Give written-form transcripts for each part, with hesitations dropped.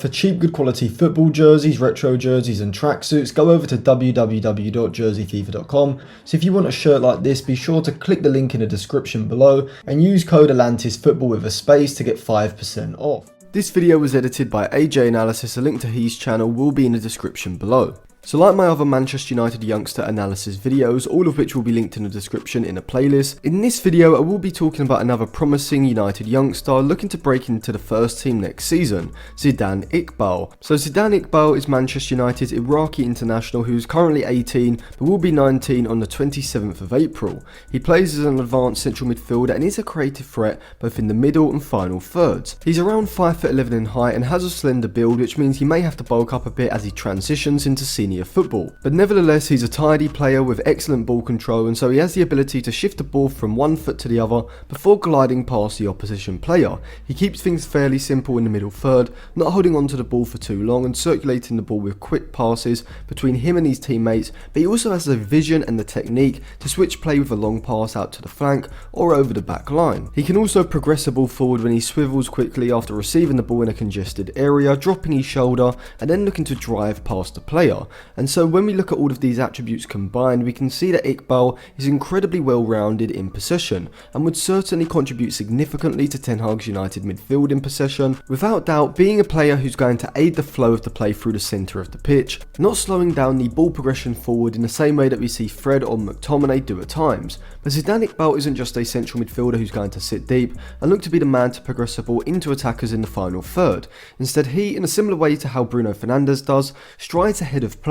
For cheap, good quality football jerseys, retro jerseys and tracksuits, go over to www.jerseyfever.com. So if you want a shirt like this, be sure to click the link in the description below and use code ATLANTISFOOTBALL with a space to get 5% off. This video was edited by AJ Analysis, a link to his channel will be in the description below. So like my other Manchester United youngster analysis videos, all of which will be linked in the description in a playlist, in this video I will be talking about another promising United youngster looking to break into the first team next season, Zidane Iqbal. So Zidane Iqbal is Manchester United's Iraqi international who is currently 18 but will be 19 on the 27th of April. He plays as an advanced central midfielder and is a creative threat both in the middle and final thirds. He's around 5'11" in height and has a slender build, which means he may have to bulk up a bit as he transitions into senior football. But nevertheless, he's a tidy player with excellent ball control, and so he has the ability to shift the ball from one foot to the other before gliding past the opposition player. He keeps things fairly simple in the middle third, not holding onto the ball for too long and circulating the ball with quick passes between him and his teammates, but he also has the vision and the technique to switch play with a long pass out to the flank or over the back line. He can also progress the ball forward when he swivels quickly after receiving the ball in a congested area, dropping his shoulder and then looking to drive past the player. And so when we look at all of these attributes combined, we can see that Iqbal is incredibly well rounded in possession and would certainly contribute significantly to Ten Hag's United midfield in possession, without doubt being a player who's going to aid the flow of the play through the centre of the pitch, not slowing down the ball progression forward in the same way that we see Fred or McTominay do at times. But Zidane Iqbal isn't just a central midfielder who's going to sit deep and look to be the man to progress the ball into attackers in the final third. Instead, he, in a similar way to how Bruno Fernandes does, strides ahead of play,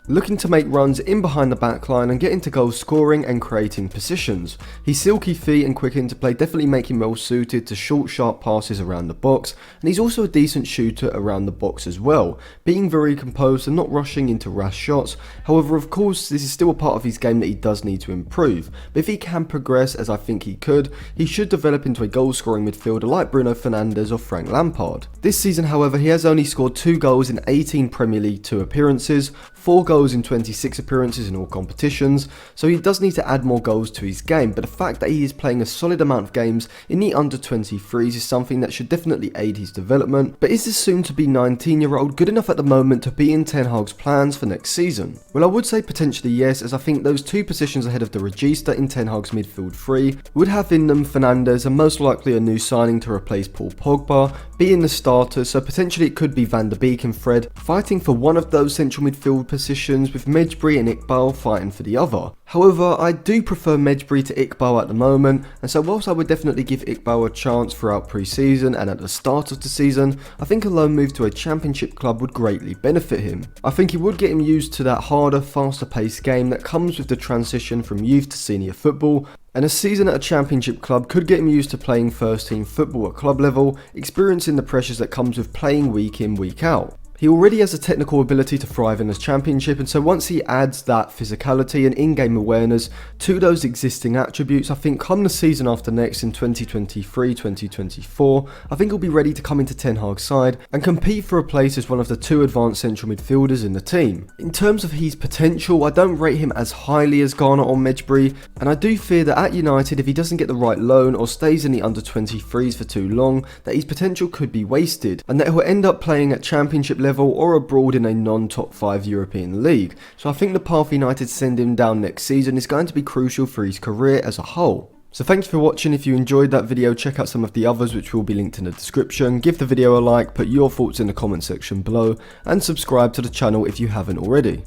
looking to make runs in behind the back line and get into goal scoring and creating positions. His silky feet and quick interplay definitely make him well suited to short, sharp passes around the box, and he's also a decent shooter around the box as well, being very composed and not rushing into rash shots. However, of course, this is still a part of his game that he does need to improve, but if he can progress, as I think he could, he should develop into a goal-scoring midfielder like Bruno Fernandes or Frank Lampard. This season, however, he has only scored 2 goals in 18 Premier League 2 appearances, 4 goals in 26 appearances in all competitions, so he does need to add more goals to his game, but the fact that he is playing a solid amount of games in the under-23s is something that should definitely aid his development. But is this soon-to-be 19-year-old good enough at the moment to be in Ten Hag's plans for next season? Well, I would say potentially yes, as I think those 2 positions ahead of the regista in Ten Hag's midfield 3 would have in them Fernandes and most likely a new signing to replace Paul Pogba being the starter, so potentially it could be Van der Beek and Fred fighting for one of those central midfield positions, with Mejbri and Iqbal fighting for the other. However, I do prefer Mejbri to Iqbal at the moment, and so whilst I would definitely give Iqbal a chance throughout pre-season and at the start of the season, I think a loan move to a championship club would greatly benefit him. I think he would get him used to that harder, faster paced game that comes with the transition from youth to senior football, and a season at a championship club could get him used to playing first team football at club level, experiencing the pressures that comes with playing week in, week out. He already has a technical ability to thrive in this championship, and so once he adds that physicality and in-game awareness to those existing attributes, I think come the season after next in 2023-2024, I think he'll be ready to come into Ten Hag's side and compete for a place as one of the 2 advanced central midfielders in the team. In terms of his potential, I don't rate him as highly as Garner or Mejbri, and I do fear that at United, if he doesn't get the right loan or stays in the under-23s for too long, that his potential could be wasted, and that he'll end up playing at championship level or abroad in a non-top 5 European league. So I think the path United send him down next season is going to be crucial for his career as a whole. So thanks for watching. If you enjoyed that video, check out some of the others which will be linked in the description. Give the video a like, put your thoughts in the comment section below, and subscribe to the channel if you haven't already.